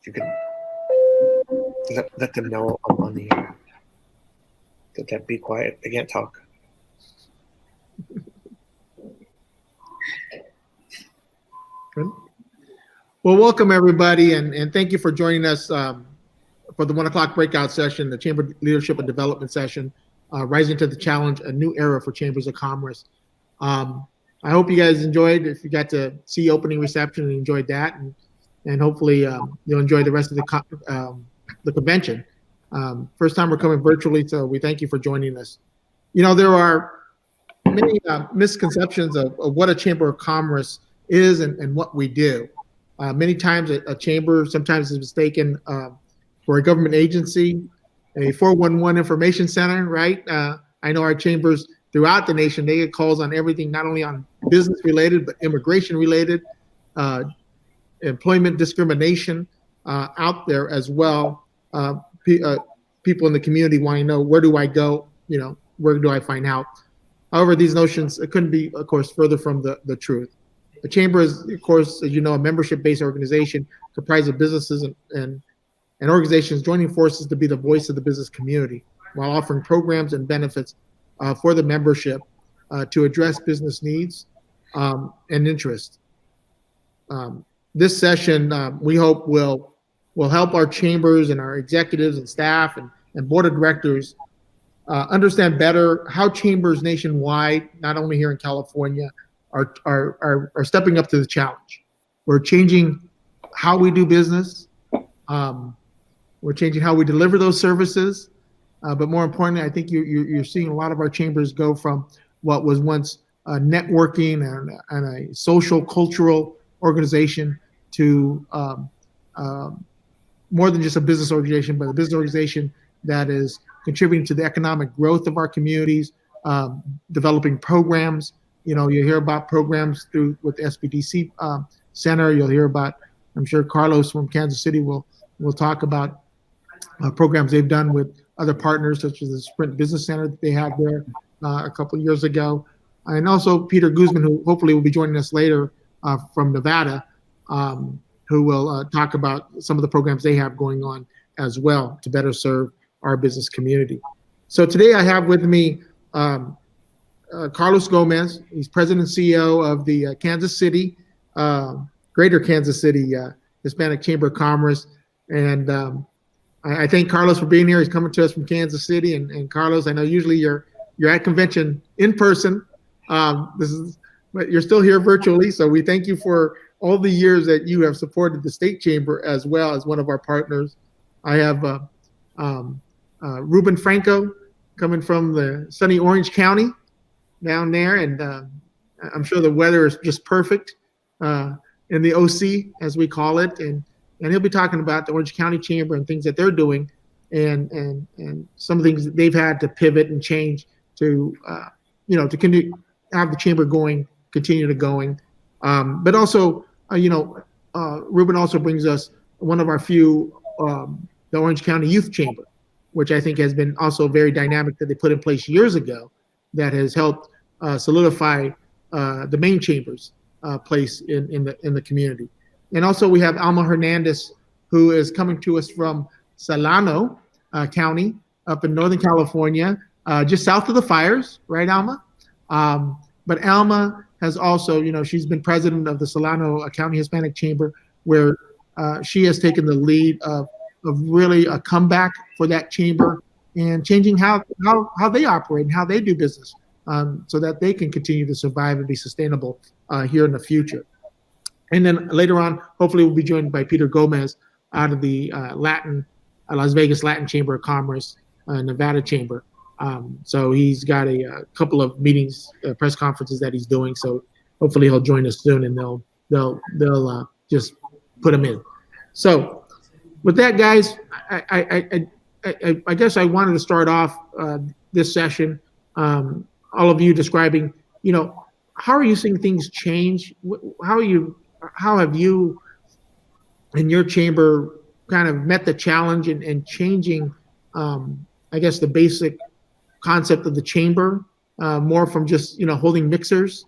You can let them know I'm on the air. Let them be quiet. They can't talk. Good. Well, welcome everybody, and thank you for joining us for the 1 o'clock breakout session, the Chamber Leadership and Development session, Rising to the Challenge, a new era for Chambers of Commerce. I hope you guys enjoyed. If you got to see opening reception and enjoyed that, and hopefully you'll enjoy the rest of the convention. First time we're coming virtually, so we thank you for joining us. You know, there are many misconceptions of what a Chamber of Commerce is and what we do. Many times a chamber sometimes is mistaken for a government agency, a 411 information center, right? I know our chambers throughout the nation, they get calls on everything, not only on business related, but immigration related, employment discrimination out there as well. People in the community want to know, where do I go? You know, where do I find help? However, these notions couldn't be, of course, further from the truth. The Chamber is, of course, as you know, a membership-based organization comprised of businesses and organizations joining forces to be the voice of the business community while offering programs and benefits for the membership to address business needs and interests. This session, we hope, will help our chambers and our executives and staff and board of directors understand better how chambers nationwide, not only here in California, are stepping up to the challenge. We're changing how we do business. We're changing how we deliver those services. But more importantly, I think you're seeing a lot of our chambers go from what was once networking and a social cultural organization to more than just a business organization, but a business organization that is contributing to the economic growth of our communities, developing programs. You know, you hear about programs with the SBDC Center. You'll hear about, I'm sure Carlos from Kansas City will talk about programs they've done with other partners, such as the Sprint Business Center that they had there a couple of years ago. And also Peter Guzman, who hopefully will be joining us later from Nevada, who will talk about some of the programs they have going on as well to better serve our business community. So today I have with me Carlos Gomez. He's president and CEO of the Kansas City, Greater Kansas City Hispanic Chamber of Commerce. And I thank Carlos for being here. He's coming to us from Kansas City. And Carlos, I know usually you're at convention in person. But you're still here virtually. So we thank you for all the years that you have supported the State Chamber as well as one of our partners. I have Ruben Franco coming from the sunny Orange County down there, and I'm sure the weather is just perfect in the OC, as we call it, and he'll be talking about the Orange County Chamber and things that they're doing, and some of the things that they've had to pivot and change to to have the chamber continue to going, but also Ruben also brings us one of our few the Orange County Youth Chamber, which I think has been also very dynamic, that they put in place years ago, that has helped solidify the main chamber's place in the community. And also we have Alma Hernandez, who is coming to us from Solano County up in Northern California, just south of the fires, right, Alma? But Alma has also, she's been president of the Solano County Hispanic Chamber, where she has taken the lead of really a comeback for that chamber and changing how they operate and how they do business, so that they can continue to survive and be sustainable here in the future. And then later on, hopefully we'll be joined by Peter Gomez out of the Las Vegas Latin Chamber of Commerce, Nevada Chamber. So he's got a couple of meetings, press conferences that he's doing. So hopefully he'll join us soon, and they'll just put him in. So with that, guys, I guess I wanted to start off this session, all of you describing, how are you seeing things change? How have you in your chamber kind of met the challenge and changing, I guess, the basic concept of the chamber, more from just holding mixers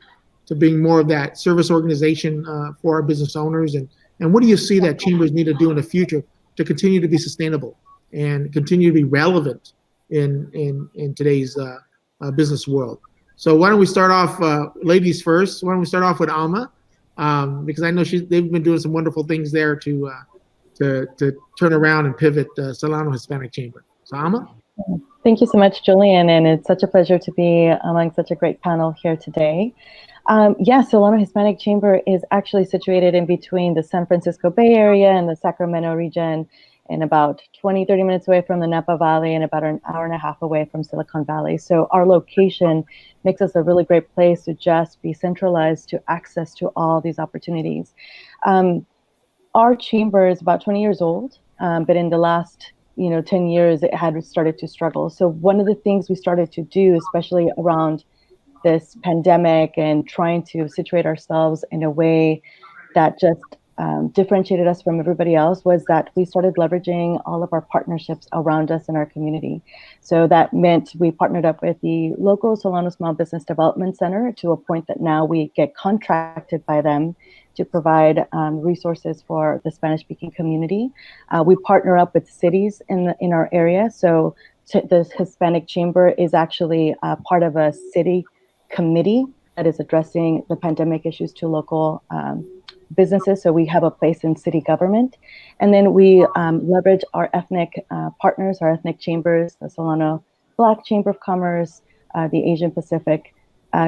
to being more of that service organization for our business owners and And what do you see that chambers need to do in the future to continue to be sustainable and continue to be relevant in today's business world? So why don't we start off, ladies first? Why don't we start off with Alma? Because I know they've been doing some wonderful things there to turn around and pivot Solano Hispanic Chamber. So Alma? Thank you so much, Julian, and it's such a pleasure to be among such a great panel here today. Solano Hispanic Chamber is actually situated in between the San Francisco Bay Area and the Sacramento region, and about 20, 30 minutes away from the Napa Valley and about an hour and a half away from Silicon Valley. So our location makes us a really great place to just be centralized to access to all these opportunities. Our chamber is about 20 years old, but in the last 10 years, it had started to struggle. So one of the things we started to do, especially around this pandemic and trying to situate ourselves in a way that just differentiated us from everybody else, was that we started leveraging all of our partnerships around us in our community. So that meant we partnered up with the local Solano Small Business Development Center to a point that now we get contracted by them to provide resources for the Spanish-speaking community. We partner up with cities in our area. So the Hispanic Chamber is actually part of a city committee that is addressing the pandemic issues to local businesses. So we have a place in city government. And then we leverage our ethnic partners, our ethnic chambers, the Solano Black Chamber of Commerce, the Asian Pacific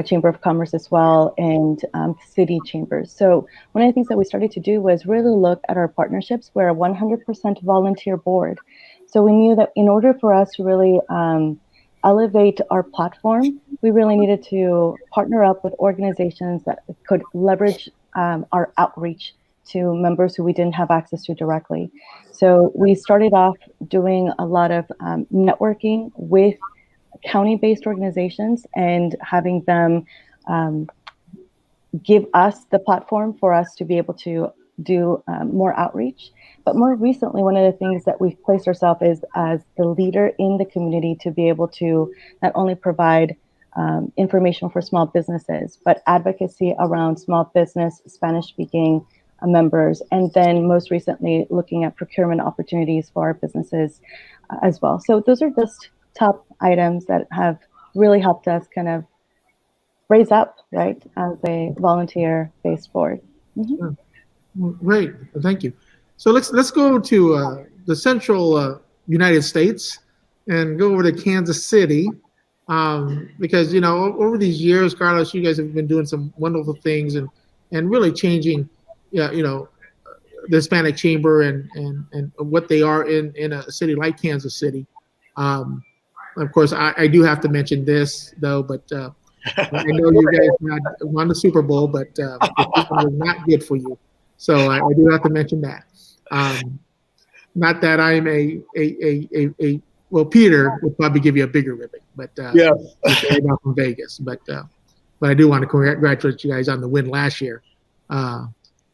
Chamber of Commerce as well, and city chambers. So one of the things that we started to do was really look at our partnerships. We're a 100% volunteer board. So we knew that in order for us to really elevate our platform, we really needed to partner up with organizations that could leverage our outreach to members who we didn't have access to directly. So we started off doing a lot of networking with county-based organizations and having them give us the platform for us to be able to do more outreach. But more recently, one of the things that we've placed ourselves is as the leader in the community to be able to not only provide information for small businesses, but advocacy around small business, Spanish-speaking members, and then most recently looking at procurement opportunities for our businesses as well. So those are just top items that have really helped us kind of raise up, right, as a volunteer-based board. Mm-hmm. Great, thank you. So let's go to the central United States and go over to Kansas City, because over these years, Carlos, you guys have been doing some wonderful things and really changing, the Hispanic Chamber and what they are in a city like Kansas City. Of course, I do have to mention this though, but I know you guys won the Super Bowl, but it was not good for you. So I do have to mention that. Not that I'm well, Peter would probably give you a bigger ribbon, but from Vegas. But I do want to congratulate you guys on the win last year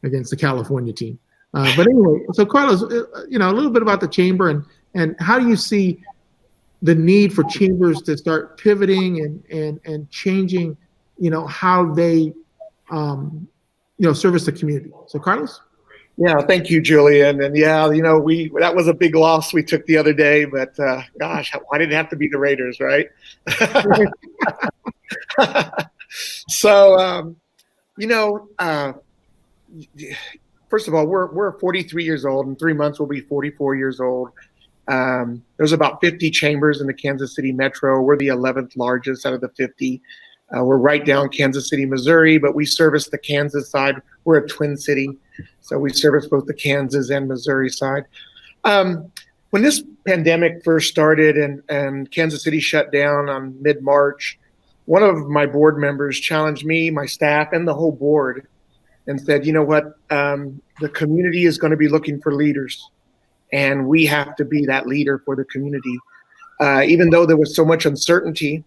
against the California team. But anyway, so Carlos, a little bit about the chamber and how do you see the need for chambers to start pivoting and changing, how they, service the community. So Carlos? Yeah, thank you, Julian. And that was a big loss we took the other day, but gosh, why did it have to be the Raiders, right? So, first of all, we're 43 years old. In 3 months, we'll be 44 years old. There's about 50 chambers in the Kansas City metro. We're the 11th largest out of the 50. We're right down Kansas City, Missouri, but we service the Kansas side. We're a twin city, so we service both the Kansas and Missouri side. When this pandemic first started and Kansas City shut down on mid-March, one of my board members challenged me, my staff, and the whole board and said, you know what, the community is going to be looking for leaders, and we have to be that leader for the community. Even though there was so much uncertainty,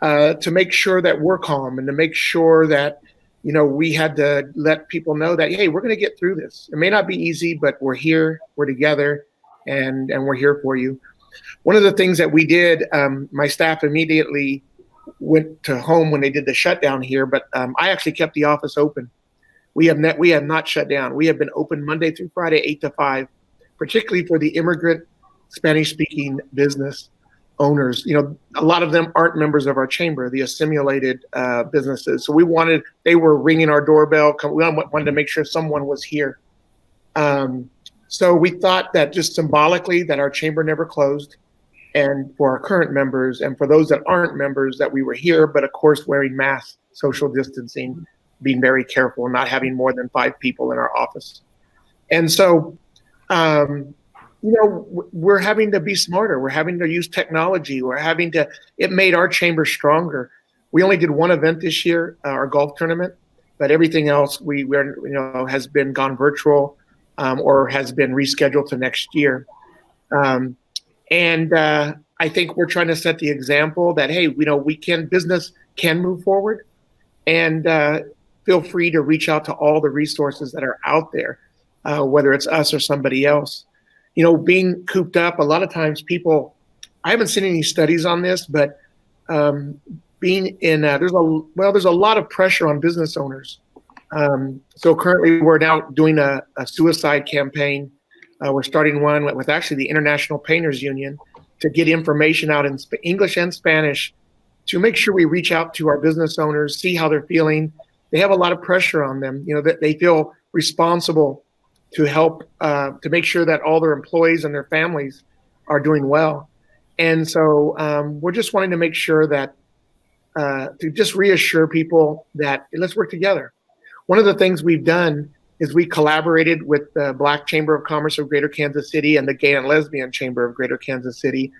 to make sure that we're calm and to make sure that, we had to let people know that, hey, we're going to get through this. It may not be easy, but we're here, we're together, and we're here for you. One of the things that we did, my staff immediately went to home when they did the shutdown here, but I actually kept the office open. we have not shut down. We have been open Monday through Friday, 8 to 5, particularly for the immigrant Spanish-speaking business owners. A lot of them aren't members of our chamber, the assimilated businesses. So they were ringing our doorbell. We wanted to make sure someone was here. So we thought that just symbolically that our chamber never closed, and for our current members and for those that aren't members that we were here, but of course wearing masks, social distancing, being very careful, not having more than 5 people in our office. And so, we're having to be smarter. We're having to use technology. It made our chamber stronger. We only did one event this year, our golf tournament, but everything else has been gone virtual or has been rescheduled to next year. And I think we're trying to set the example that, hey, business can move forward, and feel free to reach out to all the resources that are out there, whether it's us or somebody else. Being cooped up, a lot of times I haven't seen any studies on this, but being in, there's a lot of pressure on business owners. So currently we're now doing a suicide campaign. We're starting one with actually the International Painters Union to get information out in English and Spanish to make sure we reach out to our business owners, see how they're feeling. They have a lot of pressure on them, that they feel responsible to help, to make sure that all their employees and their families are doing well. And so we're just wanting to make sure that, to just reassure people that let's work together. One of the things we've done is we collaborated with the Black Chamber of Commerce of Greater Kansas City and the Gay and Lesbian Chamber of Greater Kansas City.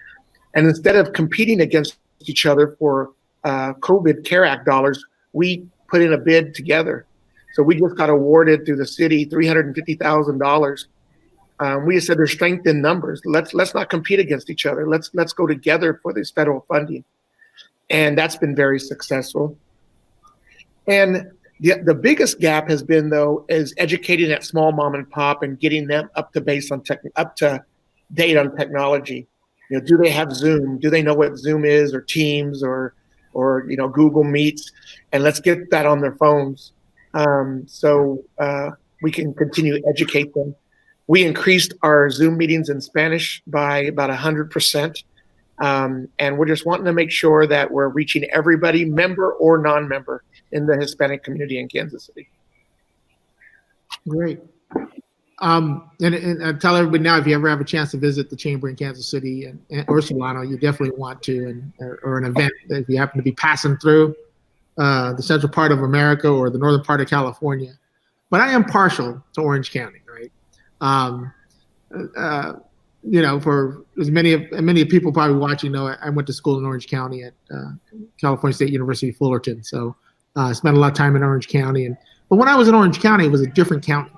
And instead of competing against each other for COVID CARE Act dollars, we put in a bid together. So we just got awarded through the city $350,000. We just said there's strength in numbers. Let's not compete against each other. Let's go together for this federal funding. And that's been very successful. And the biggest gap has been, though, is educating that small mom and pop and getting them up to date on technology. Do they have Zoom? Do they know what Zoom is, or Teams, or Google Meets? And let's get that on their phones, so we can continue to educate them. We increased our Zoom meetings in Spanish by about 100%, and we're just wanting to make sure that we're reaching everybody, member or non-member, in the Hispanic community in Kansas City. Great. And tell everybody now, if you ever have a chance to visit the chamber in Kansas City or Solano, you definitely want to, or an event that if you happen to be passing through the central part of America or the northern part of California. But I am partial to Orange County, right? For as many people probably watching know, I went to school in Orange County at California State University, Fullerton. So I spent a lot of time in Orange County. But when I was in Orange County, it was a different county.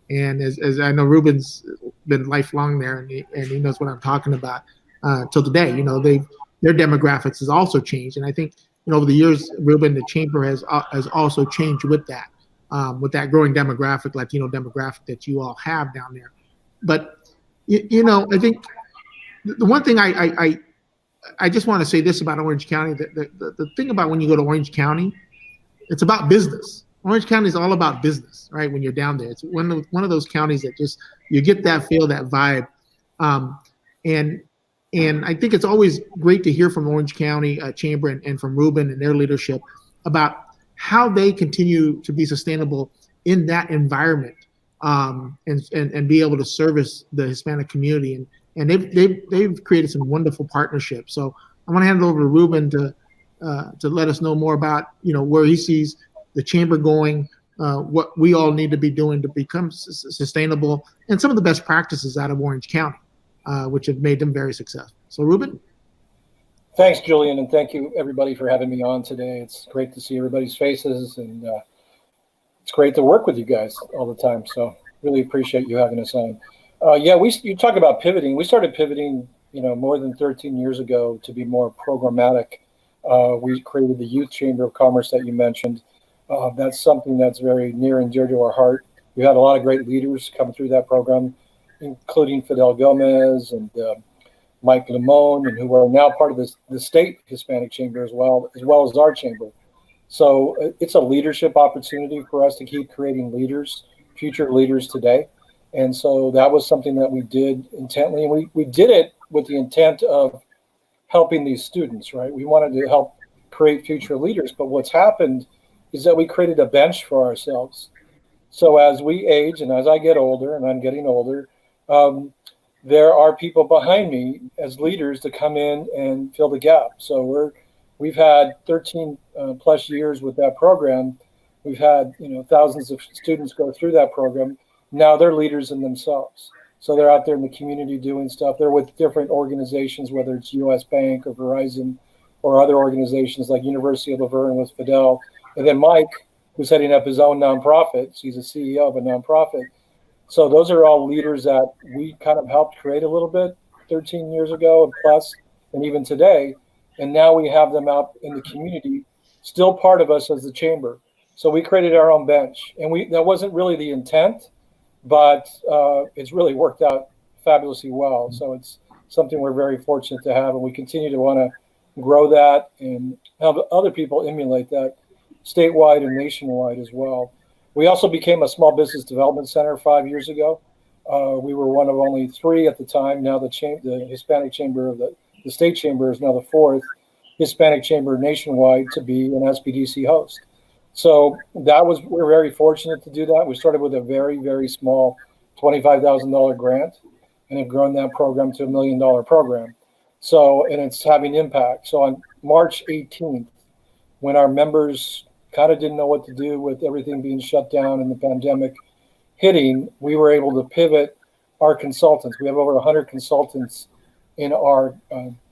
And as I know, Ruben's been lifelong there, and he knows what I'm talking about till today. Their demographics has also changed. And I think, over the years, Ruben, the chamber has also changed with that growing demographic, Latino demographic that you all have down there. But, I think the one thing I just want to say this about Orange County, the thing about when you go to Orange County, it's about business. Orange County is all about business, right? When you're down there, it's one of those counties that just, you get that feel, that vibe. And I think it's always great to hear from Orange County Chamber and from Ruben and their leadership about how they continue to be sustainable in that environment, and be able to service the Hispanic community. And they've created some wonderful partnerships. So I want to hand it over to Ruben to let us know more about, where he sees the chamber going, what we all need to be doing to become sustainable, and some of the best practices out of Orange County, which have made them very successful. So Ruben? Thanks, Julian, and thank you everybody for having me on today. It's great to see everybody's faces, and it's great to work with you guys all the time. So really appreciate you having us on. You talk about pivoting. We started pivoting, more than 13 years ago to be more programmatic. We created the Youth Chamber of Commerce that you mentioned. That's something that's very near and dear to our heart. We had a lot of great leaders come through that program, including Fidel Gomez and Mike Limon, and who are now part of the state Hispanic Chamber as well as our chamber. So it's a leadership opportunity for us to keep creating leaders, future leaders today. And so that was something that we did intently. And we did it with the intent of helping these students, right? We wanted to help create future leaders. But what's happened is that we created a bench for ourselves. So as we age and as I get older, and I'm getting older, there are people behind me as leaders to come in and fill the gap. So we've had 13 plus years with that program. We've had thousands of students go through that program. Now they're leaders in themselves. So they're out there in the community doing stuff. They're with different organizations, whether it's U.S. Bank or Verizon or other organizations like University of Laverne with Fidel. And then Mike, who's heading up his own nonprofit. He's a CEO of a nonprofit. So those are all leaders that we kind of helped create a little bit 13 years ago and plus, and even today. And now we have them out in the community, still part of us as the chamber. So we created our own bench, and that wasn't really the intent, but it's really worked out fabulously well. So it's something we're very fortunate to have, and we continue to want to grow that and have other people emulate that statewide and nationwide as well. We also became a small business development center 5 years ago. We were one of only 3 at the time. Now the Hispanic Chamber of the State Chamber is now the 4th Hispanic Chamber nationwide to be an SBDC host. So we're very fortunate to do that. We started with a very, very small $25,000 grant and have grown that program to $1 million program. So, and it's having impact. So on March 18th, when our members kind of didn't know what to do with everything being shut down and the pandemic hitting, we were able to pivot our consultants. We have over 100 consultants in our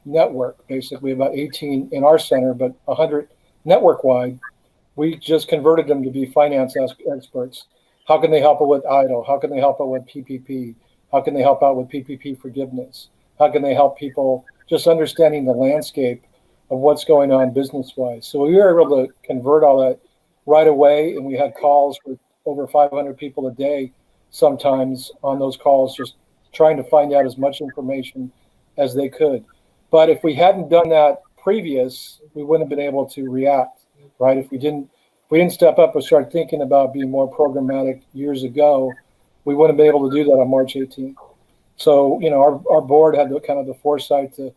network, basically about 18 in our center, but 100 network-wide. We just converted them to be finance experts. How can they help out with EIDL? How can they help out with PPP? How can they help out with PPP forgiveness? How can they help people just understanding the landscape of what's going on business-wise? So we were able to convert all that right away, and we had calls with over 500 people a day sometimes on those calls, just trying to find out as much information as they could. But if we hadn't done that previous, we wouldn't have been able to react, right? If we didn't step up and start thinking about being more programmatic years ago, we wouldn't have been able to do that on March 18th. So, our board had the foresight to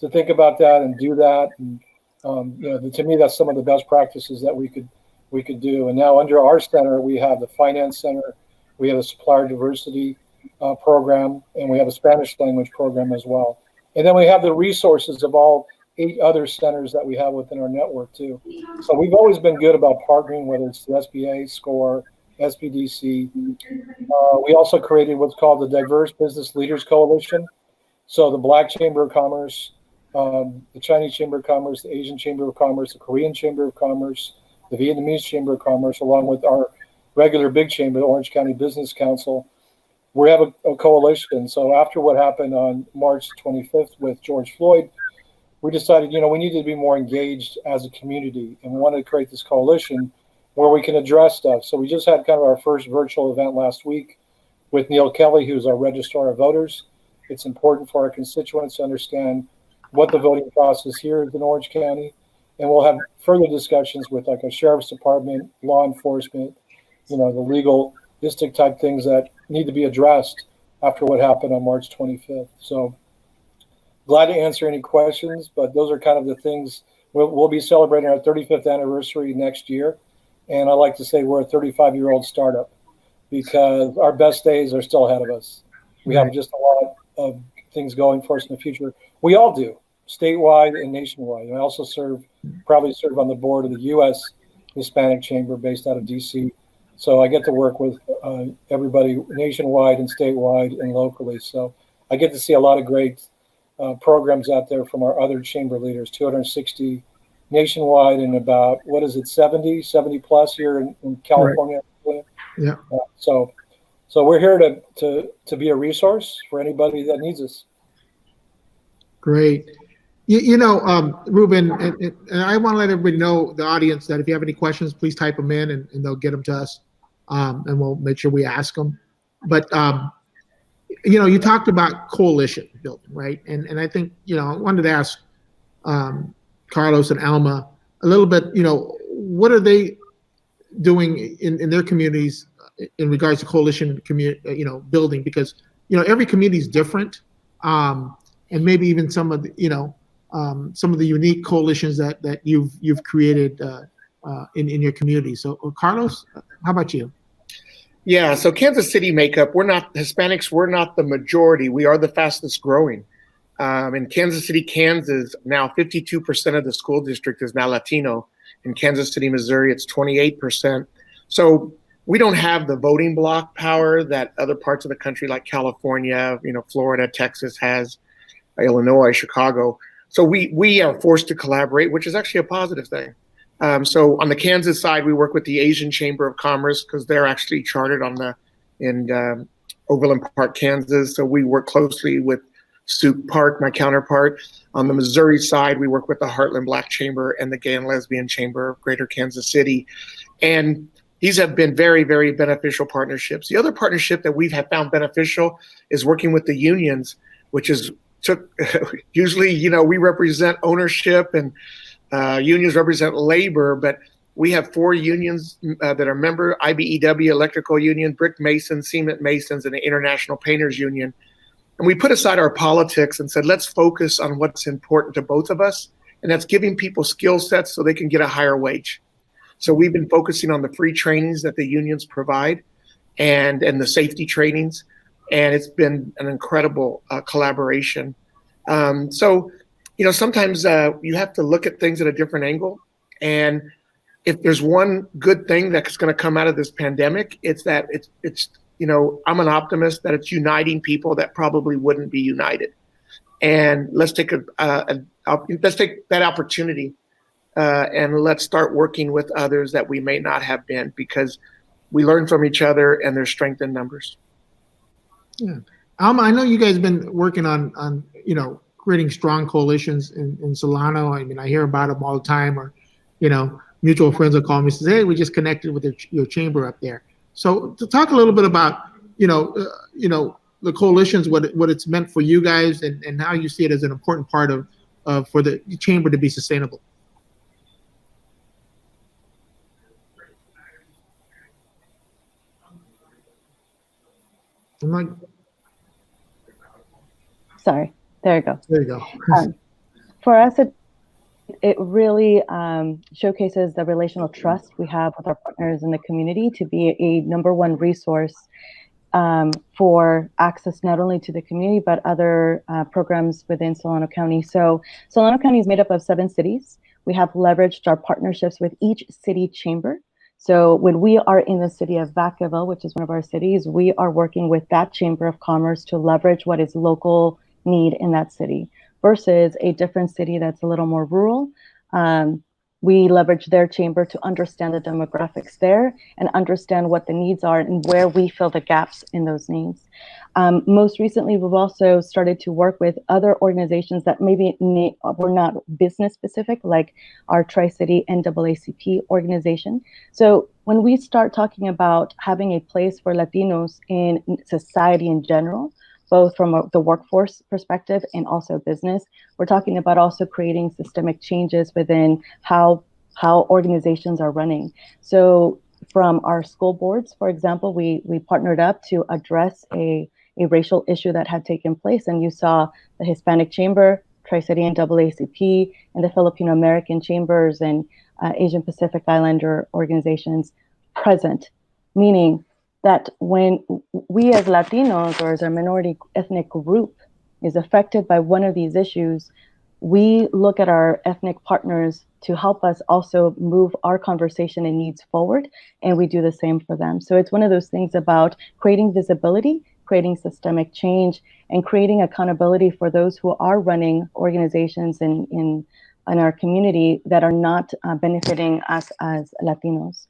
think about that and do that. And, to me, that's some of the best practices that we could do. And now under our center, we have the finance center, we have a supplier diversity program, and we have a Spanish language program as well. And then we have the resources of all 8 other centers that we have within our network too. So we've always been good about partnering, whether it's the SBA, SCORE, SBDC. We also created what's called the Diverse Business Leaders Coalition. So the Black Chamber of Commerce, the Chinese Chamber of Commerce, the Asian Chamber of Commerce, the Korean Chamber of Commerce, the Vietnamese Chamber of Commerce, along with our regular big chamber, the Orange County Business Council. We have a coalition. So after what happened on March 25th with George Floyd, we decided, we needed to be more engaged as a community, and we wanted to create this coalition where we can address stuff. So we just had kind of our first virtual event last week with Neil Kelly, who's our registrar of voters. It's important for our constituents to understand what the voting process here is in Orange County. And we'll have further discussions with like a sheriff's department, law enforcement, the legal district type things that need to be addressed after what happened on March 25th. So glad to answer any questions, but those are kind of the things. We'll be celebrating our 35th anniversary next year. And I like to say we're a 35-year-old startup because our best days are still ahead of us. We have just a lot of things going for us in the future. We all do, statewide and nationwide. And I also proudly serve on the board of the U.S. Hispanic Chamber based out of D.C. So I get to work with everybody nationwide and statewide and locally. So I get to see a lot of great programs out there from our other chamber leaders, 260 nationwide and about, 70 plus here in California. Right. Yeah. So we're here to be a resource for anybody that needs us. Great. Ruben, and I want to let everybody know, the audience, that if you have any questions, please type them in and they'll get them to us, and we'll make sure we ask them. But, you talked about coalition building, right? And I think, I wanted to ask Carlos and Alma a little bit, what are they doing in their communities in regards to coalition building? Because every community is different, and maybe even some of the unique coalitions that you've created in your community. So Carlos, how about you? Yeah, so Kansas City makeup, Hispanics, we're not the majority. We are the fastest growing. In Kansas City, Kansas, now 52% of the school district is now Latino. In Kansas City, Missouri, it's 28%. So we don't have the voting bloc power that other parts of the country like California, Florida, Texas has, Illinois, Chicago. So we are forced to collaborate, which is actually a positive thing. So on the Kansas side, we work with the Asian Chamber of Commerce because they're actually chartered in Overland Park, Kansas. So we work closely with Stoop Park, my counterpart. On the Missouri side, we work with the Heartland Black Chamber and the Gay and Lesbian Chamber of Greater Kansas City. And these have been very, very beneficial partnerships. The other partnership that we've found beneficial is working with the unions, which usually, we represent ownership and unions represent labor, but we have 4 unions that are member: IBEW, Electrical Union, Brick Masons, Cement Masons, and the International Painters Union. And we put aside our politics and said, let's focus on what's important to both of us, and that's giving people skill sets so they can get a higher wage. So we've been focusing on the free trainings that the unions provide and the safety trainings, and it's been an incredible collaboration. So sometimes you have to look at things at a different angle. And if there's one good thing that's going to come out of this pandemic, it's that I'm an optimist that it's uniting people that probably wouldn't be united. And let's take that opportunity and let's start working with others that we may not have been, because we learn from each other and there's strength in numbers. Yeah. I know you guys have been working on creating strong coalitions in Solano. I mean, I hear about them all the time, or, mutual friends will call me and say, hey, we just connected with your chamber up there. So to talk a little bit about, the coalitions, what it's meant for you guys, and how you see it as an important part of for the chamber to be sustainable. Sorry, there you go. There you go. For us, it really showcases the relational trust we have with our partners in the community to be a #1 resource for access not only to the community, but other programs within Solano County. So Solano County is made up of 7 cities. We have leveraged our partnerships with each city chamber. So when we are in the city of Vacaville, which is one of our cities, we are working with that Chamber of Commerce to leverage what is local need in that city versus a different city that's a little more rural. We leverage their chamber to understand the demographics there and understand what the needs are and where we fill the gaps in those needs. Most recently, we've also started to work with other organizations that maybe were not business specific, like our Tri-City NAACP organization. So when we start talking about having a place for Latinos in society in general, both from the workforce perspective and also business, we're talking about also creating systemic changes within how organizations are running. So from our school boards, for example, we partnered up to address a racial issue that had taken place. And you saw the Hispanic Chamber, Tri-City NAACP, and the Filipino American Chambers and Asian Pacific Islander organizations present, meaning that when we as Latinos or as a minority ethnic group is affected by one of these issues, we look at our ethnic partners to help us also move our conversation and needs forward, and we do the same for them. So it's one of those things about creating visibility, creating systemic change, and creating accountability for those who are running organizations in our community that are not benefiting us as Latinos.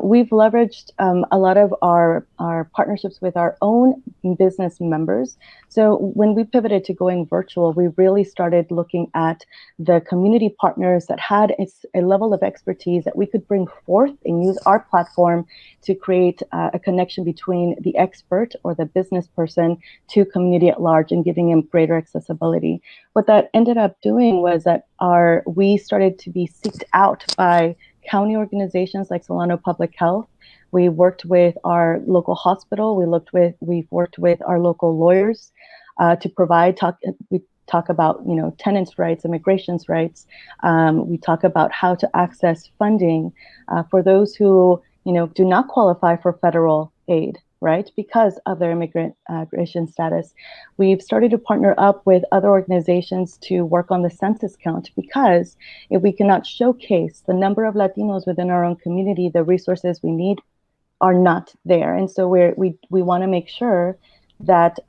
We've leveraged a lot of our partnerships with our own business members. So when we pivoted to going virtual, we really started looking at the community partners that had a level of expertise that we could bring forth and use our platform to create a connection between the expert or the business person to community at large and giving them greater accessibility. What that ended up doing was that we started to be seeked out by county organizations like Solano Public Health. We worked with our local hospital. We've worked with our local lawyers to provide we talk about tenants' rights, immigration's rights. We talk about how to access funding for those who do not qualify for federal aid, right, because of their immigration status. We've started to partner up with other organizations to work on the census count, because if we cannot showcase the number of Latinos within our own community, the resources we need are not there. And so we want to make sure that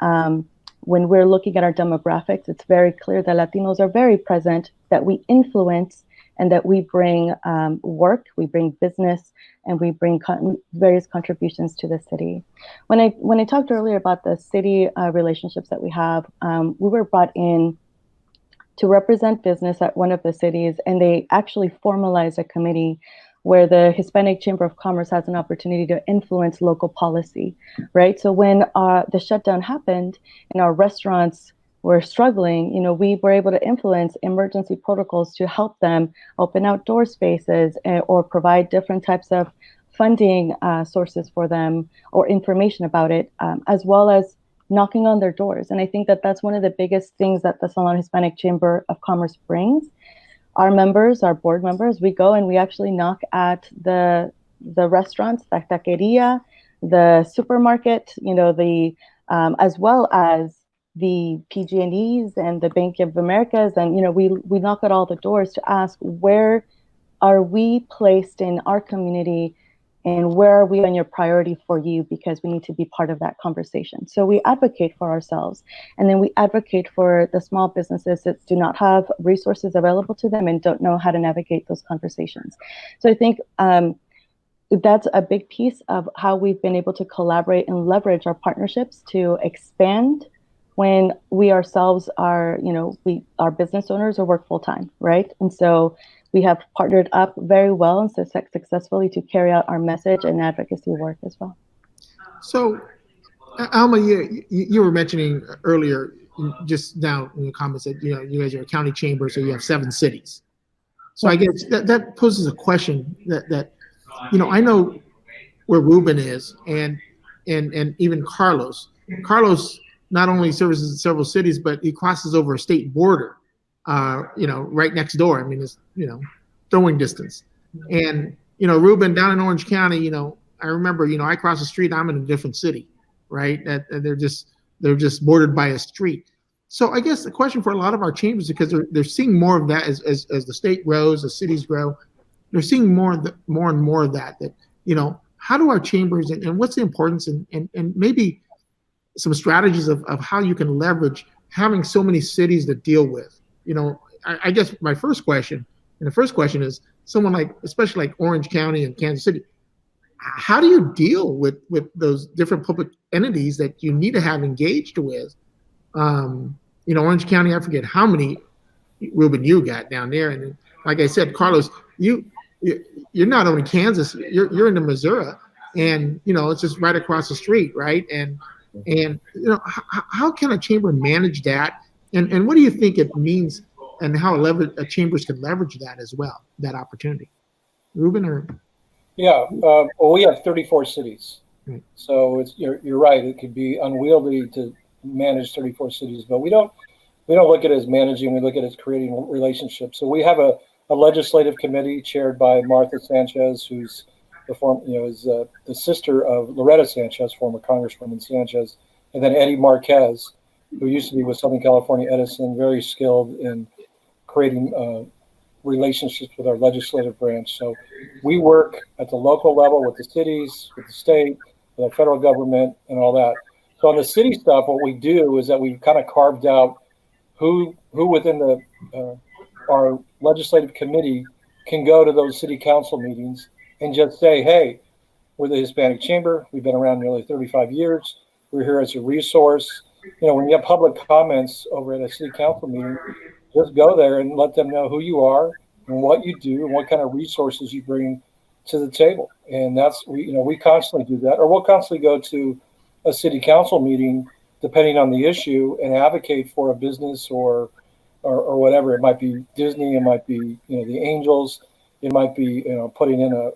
when we're looking at our demographics, it's very clear that Latinos are very present, that we influence, and that we bring work, we bring business, and we bring various contributions to the city. When I talked earlier about the city relationships that we have, we were brought in to represent business at one of the cities, and they actually formalized a committee where the Hispanic Chamber of Commerce has an opportunity to influence local policy, right? So when the shutdown happened and our restaurants were struggling, we were able to influence emergency protocols to help them open outdoor spaces or provide different types of funding sources for them or information about it, as well as knocking on their doors. And I think that that's one of the biggest things that the Solano Hispanic Chamber of Commerce brings. Our members, our board members, we go and we actually knock at the restaurants, the taqueria, the supermarket, as well as the PG&Es and the Bank of Americas, and we knock at all the doors to ask, where are we placed in our community, and where are we on your priority for you, because we need to be part of that conversation. So we advocate for ourselves, and then we advocate for the small businesses that do not have resources available to them and don't know how to navigate those conversations. So I think that's a big piece of how we've been able to collaborate and leverage our partnerships to expand when we ourselves are, our business owners or work full time, right? And so we have partnered up very well and successfully to carry out our message and advocacy work as well. So, Alma, you were mentioning earlier, just now in your comments, that you guys are a county chamber, so you have 7 cities. So I guess that poses a question that I know where Ruben is, and even Carlos. Carlos not only services several cities, but he crosses over a state border, right next door. I mean, it's, throwing distance. And, Ruben down in Orange County, I remember, I cross the street, I'm in a different city, right? That they're just bordered by a street. So I guess the question for a lot of our chambers, because they're seeing more of that as the state grows, as cities grow, they're seeing more and more of that, how do our chambers, and what's the importance, and maybe some strategies of how you can leverage having so many cities to deal with. I guess my first question is, someone especially like Orange County and Kansas City, how do you deal with those different public entities that you need to have engaged with? Orange County, I forget how many, Ruben, you got down there, and then, like I said, Carlos, you're not only Kansas, you're into Missouri, and it's just right across the street, right? And how can a chamber manage that, and what do you think it means, and how chambers can leverage that as well, that opportunity? Ruben, or? Yeah, well, we have 34 cities, right. So you're right. It could be unwieldy to manage 34 cities, but we don't look at it as managing. We look at it as creating relationships. So we have a legislative committee chaired by Martha Sanchez, who's is the sister of Loretta Sanchez, former Congresswoman Sanchez, and then Eddie Marquez, who used to be with Southern California Edison, very skilled in creating relationships with our legislative branch. So we work at the local level with the cities, with the state, with the federal government, and all that. So on the city stuff, what we do is that we've kind of carved out who within our legislative committee can go to those city council meetings and just say, hey, we're the Hispanic Chamber. We've been around nearly 35 years. We're here as a resource. When you have public comments over at a city council meeting, just go there and let them know who you are and what you do and what kind of resources you bring to the table. And that's, we constantly do that. Or we'll constantly go to a city council meeting, depending on the issue, and advocate for a business or whatever. It might be Disney, it might be, the Angels. It might be, putting in a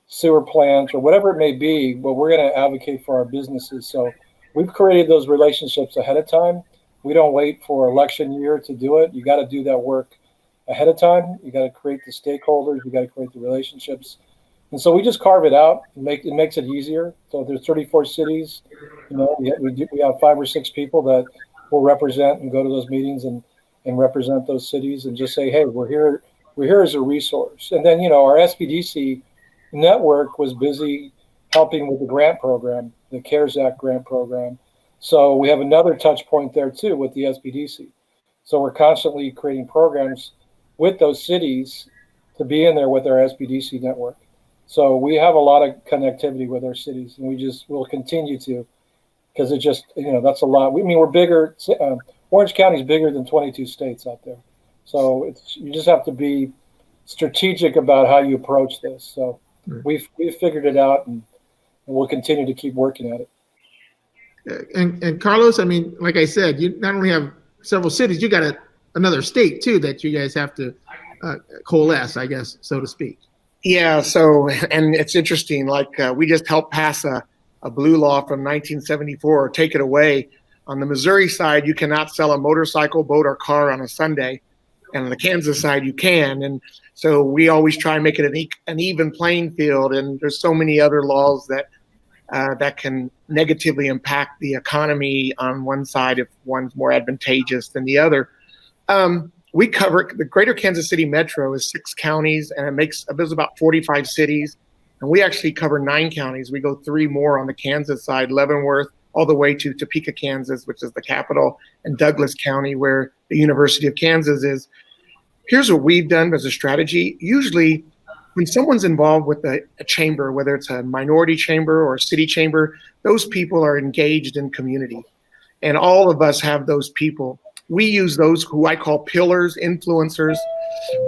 sewer plant or whatever it may be, but we're going to advocate for our businesses. So we've created those relationships ahead of time. We don't wait for election year to do it. You got to do that work ahead of time. You got to create the stakeholders. You got to create the relationships. And so we just carve it out. It makes it easier. So there's 34 cities. We have 5 or 6 people that will represent and go to those meetings and represent those cities and just say, hey, we're here. We're here as a resource. And then, our SBDC network was busy helping with the grant program, the CARES Act grant program. So we have another touch point there too with the SBDC. So we're constantly creating programs with those cities to be in there with our SBDC network. So we have a lot of connectivity with our cities, and we'll continue to, because it just, that's a lot. We're bigger. Orange County is bigger than 22 states out there. So you just have to be strategic about how you approach this. So we've figured it out, and we'll continue to keep working at it. And Carlos, like I said, you not only have several cities, you got another state too that you guys have to coalesce, I guess, so to speak. Yeah. So, and it's interesting. We just helped pass a blue law from 1974, take it away. On the Missouri side, you cannot sell a motorcycle, boat, or car on a Sunday. And on the Kansas side, you can. And so we always try and make it an even playing field. And there's so many other laws that can negatively impact the economy on one side if one's more advantageous than the other. We cover the greater Kansas City metro is 6 counties, and there's about 45 cities. And we actually cover 9 counties. We go 3 more on the Kansas side, Leavenworth, all the way to Topeka, Kansas, which is the capital, and Douglas County, where the University of Kansas is. Here's what we've done as a strategy. Usually when someone's involved with a chamber, whether it's a minority chamber or a city chamber, those people are engaged in community. And all of us have those people. We use those who I call pillars, influencers.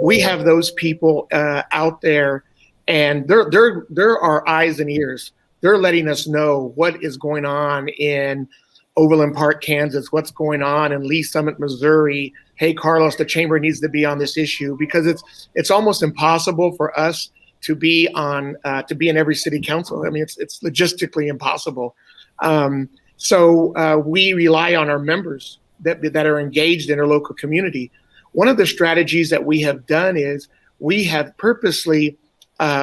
We have those people out there, and they're our eyes and ears. They're letting us know what is going on in Overland Park, Kansas, what's going on in Lee Summit, Missouri. Hey, Carlos, the chamber needs to be on this issue, because it's almost impossible for us to be in every city council. It's logistically impossible. So we rely on our members that are engaged in our local community. One of the strategies that we have done is we have purposely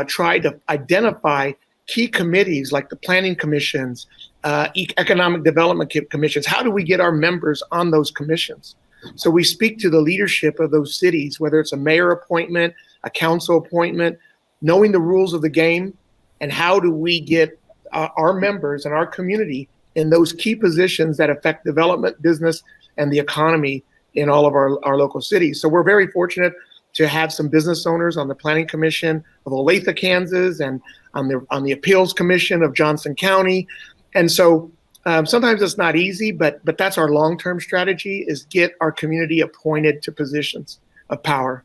tried to identify key committees like the planning commissions, economic development commissions. How do we get our members on those commissions? So we speak to the leadership of those cities, whether it's a mayor appointment, a council appointment, knowing the rules of the game, and how do we get our members and our community in those key positions that affect development, business, and the economy in all of our local cities. So we're very fortunate to have some business owners on the Planning Commission of Olathe, Kansas, and on the Appeals Commission of Johnson County. And so sometimes it's not easy, but that's our long-term strategy, is get our community appointed to positions of power.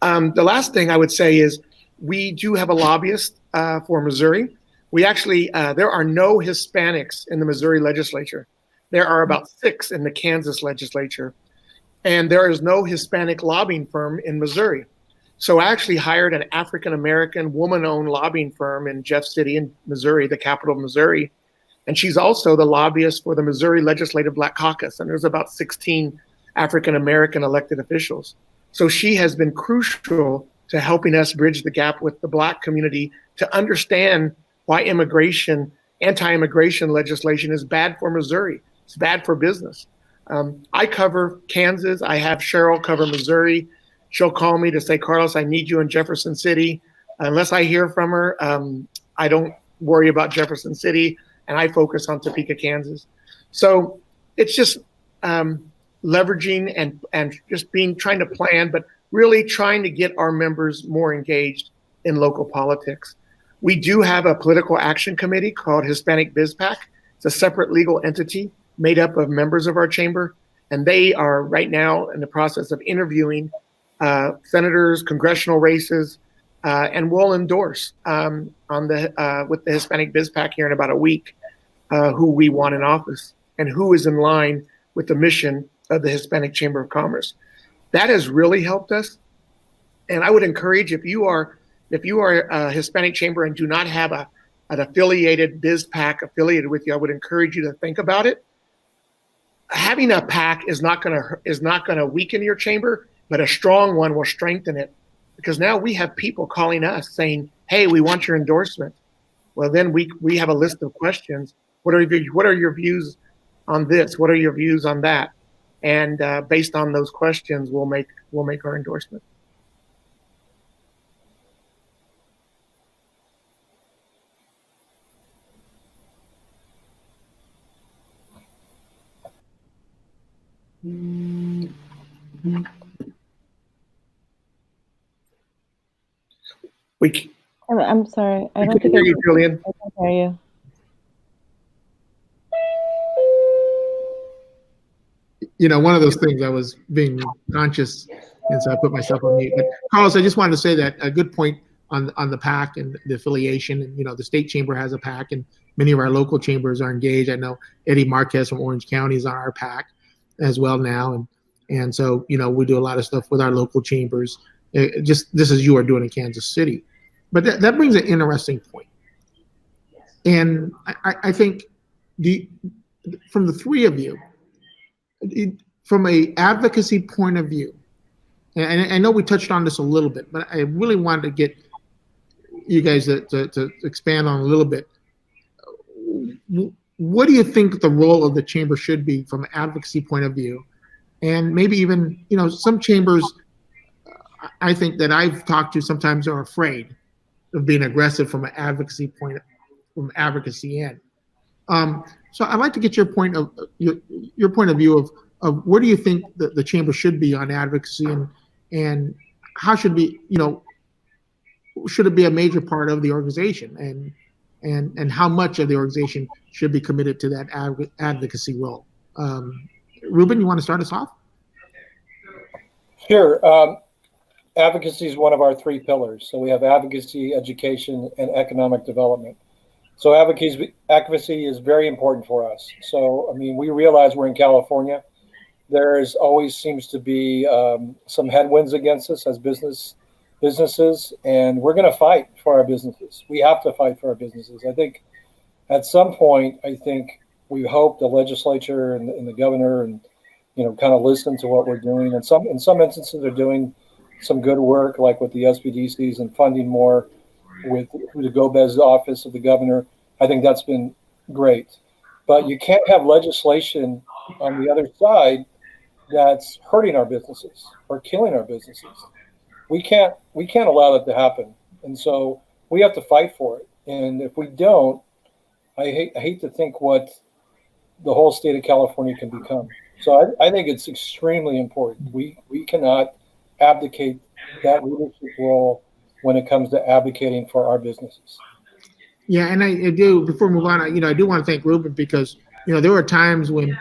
The last thing I would say is we do have a lobbyist for Missouri. We actually, there are no Hispanics in the Missouri legislature. There are about 6 in the Kansas legislature. And there is no Hispanic lobbying firm in Missouri. So I actually hired an African-American woman-owned lobbying firm in Jeff City in Missouri, the capital of Missouri. And she's also the lobbyist for the Missouri Legislative Black Caucus. And there's about 16 African-American elected officials. So she has been crucial to helping us bridge the gap with the Black community to understand why anti-immigration legislation is bad for Missouri. It's bad for business. I cover Kansas. I have Cheryl cover Missouri. She'll call me to say, Carlos, I need you in Jefferson City. Unless I hear from her, I don't worry about Jefferson City, and I focus on Topeka, Kansas. So it's just leveraging and just trying to plan, but really trying to get our members more engaged in local politics. We do have a political action committee called Hispanic BizPac. It's a separate legal entity made up of members of our chamber, and they are right now in the process of interviewing senators, congressional races, and we'll endorse with the Hispanic BizPac here in about a week who we want in office and who is in line with the mission of the Hispanic Chamber of Commerce. That has really helped us. And I would encourage, if you are a Hispanic chamber and do not have an affiliated BizPAC affiliated with you, I would encourage you to think about it. Having a PAC is not gonna weaken your chamber, but a strong one will strengthen it, because now we have people calling us saying, "Hey, we want your endorsement." Well, then we have a list of questions. What are your views on this? What are your views on that? And based on those questions, we'll make our endorsement. I'm sorry. I We don't can think hear you, Julian. I can hear you. You know, one of those things, I was being conscious, and so I put myself on mute. But Carlos, I just wanted to say that a good point on the PAC and the affiliation. And, you know, the state chamber has a PAC, and many of our local chambers are engaged. I know Eddie Marquez from Orange County is on our PAC as well now, and so, you know, we do a lot of stuff with our local chambers, just as you are doing in Kansas City. But that brings an interesting point, and I think from the three of you, from a advocacy point of view, and I know we touched on this a little bit, but I really wanted to get you guys to expand on a little bit. What do you think the role of the chamber should be from an advocacy point of view? And maybe even, you know, some chambers, I think that I've talked to sometimes are afraid of being aggressive from an advocacy end. So I'd like to get your point of view of where do you think the chamber should be on advocacy, and how should be, you know, should it be a major part of the organization, and how much of the organization should be committed to that advocacy role? Ruben, you want to start us off? Sure. Advocacy is one of our three pillars. So we have advocacy, education, and economic development. So advocacy is very important for us. So, I mean, we realize we're in California. There's always seems to be some headwinds against us as businesses, and we're going to fight for our businesses. We have to fight for our businesses. I think at some point, we hope the legislature and the governor and, you know, kind of listen to what we're doing. And in some instances, they're doing some good work, like with the SBDCs and funding more through the Gomez office of the governor. I think that's been great. But you can't have legislation on the other side that's hurting our businesses or killing our businesses. We can't allow that to happen. And so we have to fight for it. And if we don't, I hate to think what the whole state of California can become. So I think it's extremely important. We cannot abdicate that leadership role when it comes to advocating for our businesses. Yeah, and I do, before we move on, I do want to thank Ruben, because, you know, there were times when,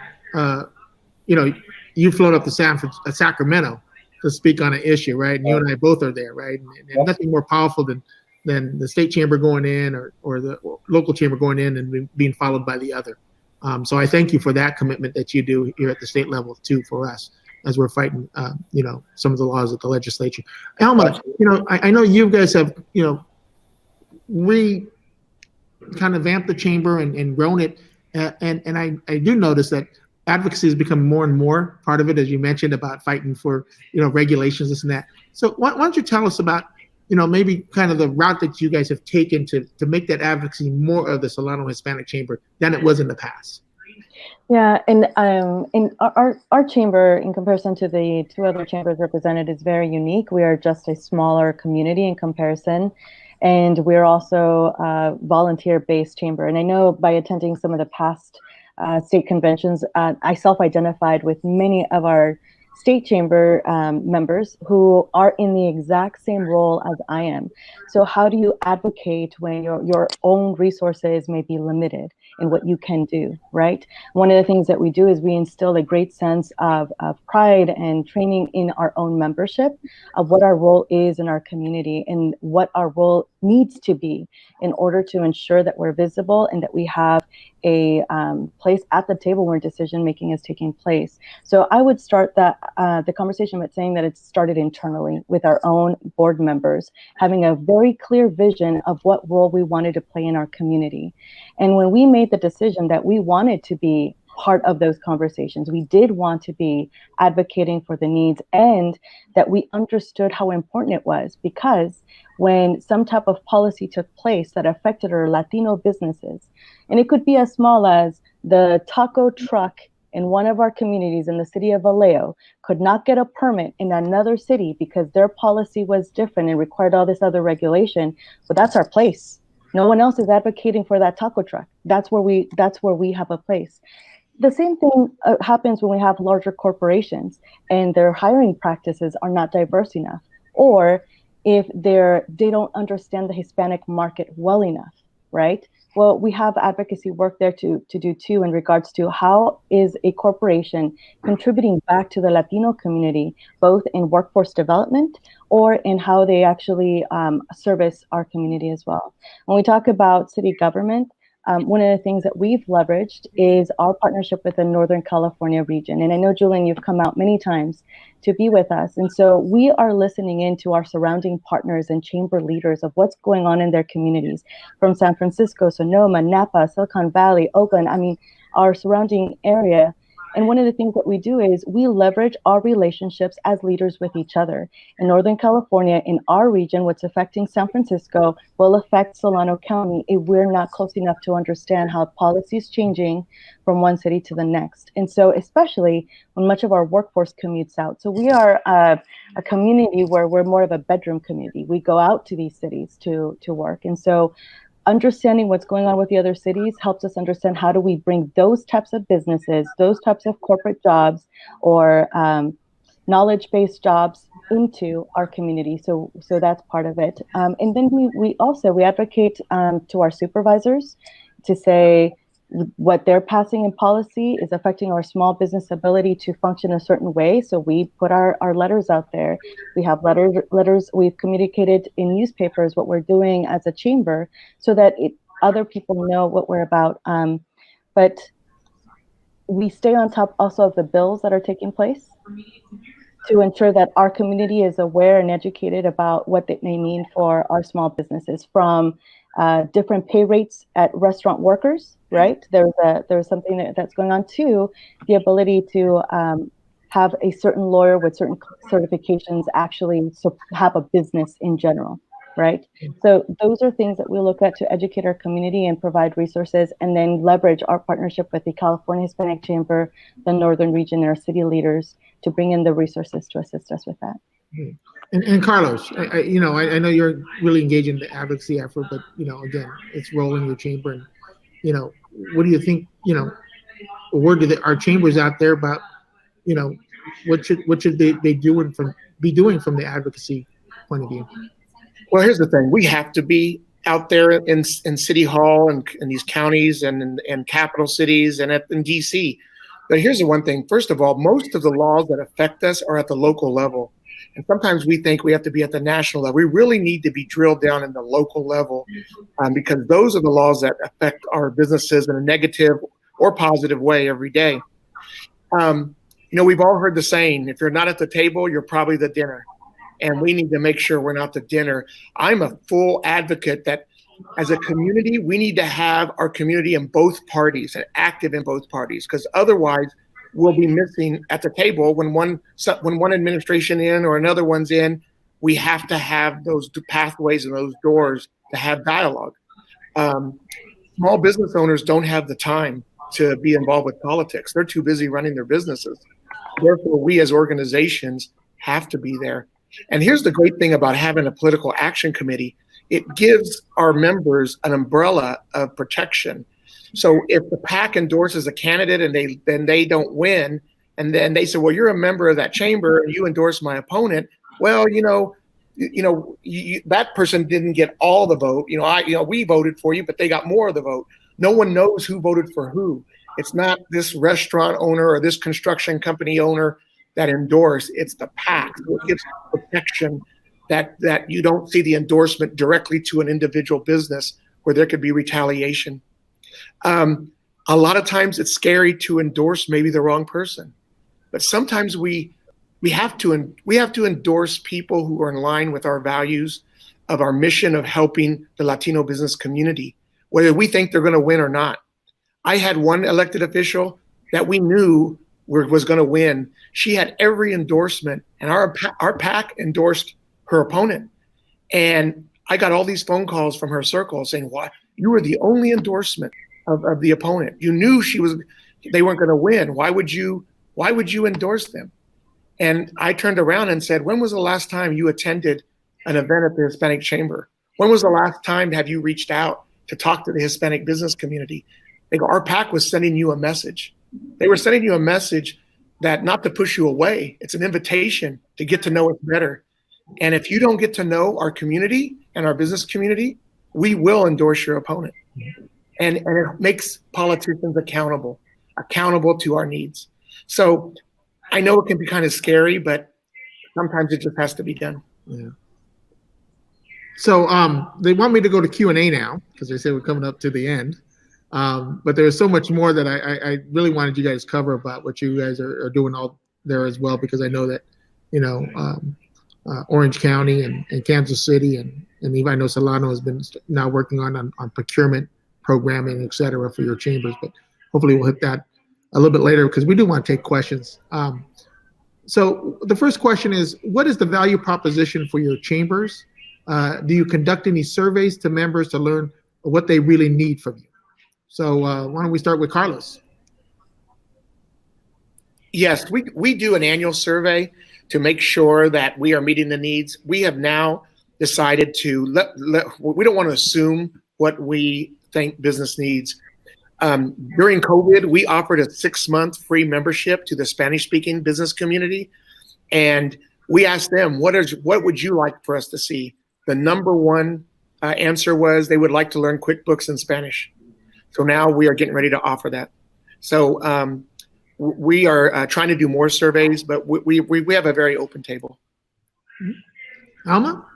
you know, you flown up to Sacramento to speak on an issue, right? And you and I both are there, right? And nothing more powerful than the state chamber going in or the local chamber going in and being followed by the other. So I thank you for that commitment that you do here at the state level too for us as we're fighting, you know, some of the laws of the legislature. Alma, you know, I know you guys have, you know, kind of vamped the chamber and grown it, and I do notice that advocacy has become more and more part of it, as you mentioned about fighting for, you know, regulations, this and that. So why don't you tell us about, you know, maybe kind of the route that you guys have taken to make that advocacy more of the Solano Hispanic Chamber than it was in the past? Yeah, and in our chamber, in comparison to the two other chambers represented, is very unique. We are just a smaller community in comparison, and we're also a volunteer-based chamber. And I know by attending some of the past state conventions, I self-identified with many of our state chamber members who are in the exact same role as I am. So how do you advocate when your own resources may be limited? in what you can do, right? One of the things that we do is we instill a great sense of pride and training in our own membership of what our role is in our community and what our role needs to be in order to ensure that we're visible and that we have a place at the table where decision making is taking place. So I would start the conversation with saying that it started internally with our own board members, having a very clear vision of what role we wanted to play in our community. And when we made the decision that we wanted to be part of those conversations, we did want to be advocating for the needs, and that we understood how important it was, because when some type of policy took place that affected our Latino businesses, and it could be as small as the taco truck in one of our communities in the city of Vallejo could not get a permit in another city because their policy was different and required all this other regulation, but that's our place. No one else is advocating for that taco truck. That's where we have a place. The same thing happens when we have larger corporations and their hiring practices are not diverse enough, or if they don't understand the Hispanic market well enough, right? Well, we have advocacy work there to do too, in regards to how is a corporation contributing back to the Latino community, both in workforce development or in how they actually service our community as well. When we talk about city government, one of the things that we've leveraged is our partnership with the Northern California region. And I know, Julian, you've come out many times to be with us. And so we are listening in to our surrounding partners and chamber leaders of what's going on in their communities, from San Francisco, Sonoma, Napa, Silicon Valley, Oakland, our surrounding area. And one of the things that we do is we leverage our relationships as leaders with each other. In Northern California, in our region, what's affecting San Francisco will affect Solano County if we're not close enough to understand how policy is changing from one city to the next. And so especially when much of our workforce commutes out. So we are a community where we're more of a bedroom community. We go out to these cities to work. And so understanding what's going on with the other cities helps us understand how do we bring those types of businesses, those types of corporate jobs, or knowledge-based jobs into our community. So that's part of it. And then we advocate to our supervisors to say what they're passing in policy is affecting our small business ability to function a certain way. So we put our letters out there. We have letters. We've communicated in newspapers what we're doing as a chamber so that other people know what we're about. But we stay on top also of the bills that are taking place to ensure that our community is aware and educated about what they may mean for our small businesses, from different pay rates at restaurant workers, right? There's something that's going on too, the ability to have a certain lawyer with certain certifications actually have a business in general, right? So those are things that we look at to educate our community and provide resources, and then leverage our partnership with the California Hispanic Chamber, the Northern Region, and our city leaders to bring in the resources to assist us with that. And Carlos, I know you're really engaged in the advocacy effort, but again, it's rolling your chamber, and what do you think? Where do our chambers out there about? What should they be doing from the advocacy point of view? Well, here's the thing: we have to be out there in City Hall and in these counties and in capital cities and in DC. But here's the one thing: first of all, most of the laws that affect us are at the local level. And sometimes we think we have to be at the national level. We really need to be drilled down in the local level, because those are the laws that affect our businesses in a negative or positive way every day. We've all heard the saying, if you're not at the table, you're probably the dinner. And we need to make sure we're not the dinner. I'm a full advocate that as a community, we need to have our community in both parties and active in both parties, because otherwise we'll be missing at the table when one administration in or another one's in. We have to have those pathways and those doors to have dialogue. Small business owners don't have the time to be involved with politics. They're too busy running their businesses. Therefore, we as organizations have to be there. And here's the great thing about having a political action committee. It gives our members an umbrella of protection. So if the PAC endorses a candidate and they don't win, and then they say, well, you're a member of that chamber and you endorse my opponent. Well, that person didn't get all the vote. We voted for you, but they got more of the vote. no one knows who voted for who. It's not this restaurant owner or this construction company owner that endorse. It's the PAC. So it gives protection that you don't see the endorsement directly to an individual business where there could be retaliation. A lot of times it's scary to endorse maybe the wrong person, but sometimes we have to endorse people who are in line with our values of our mission of helping the Latino business community, whether we think they're going to win or not. I had one elected official that we knew was going to win. She had every endorsement, and our PAC endorsed her opponent. And I got all these phone calls from her circle saying, "Why you were the only endorsement of the opponent? You knew they weren't going to win. Why would you endorse them?" And I turned around and said, "When was the last time you attended an event at the Hispanic Chamber? When was the last time have you reached out to talk to the Hispanic business community?" They go, "Our PAC was sending you a message." They were sending you a message that not to push you away. It's an invitation to get to know us better. And if you don't get to know our community and our business community, we will endorse your opponent. And it makes politicians accountable to our needs. So I know it can be kind of scary, but sometimes it just has to be done. Yeah. So they want me to go to Q&A now because they say we're coming up to the end. But there's so much more that I really wanted you guys to cover about what you guys are doing all there as well, because I know that, Orange County and Kansas City and even I know Solano has been now working on procurement programming, et cetera, for your chambers. But hopefully we'll hit that a little bit later because we do want to take questions. So the first question is, what is the value proposition for your chambers? Do you conduct any surveys to members to learn what they really need from you? So why don't we start with Carlos? Yes, we do an annual survey to make sure that we are meeting the needs. We have now decided to we don't want to assume what we think business needs. During COVID, we offered a 6-month free membership to the Spanish-speaking business community. And we asked them, what would you like for us to see? The number one answer was they would like to learn QuickBooks in Spanish. So now we are getting ready to offer that. So we are trying to do more surveys, but we have a very open table. Alma?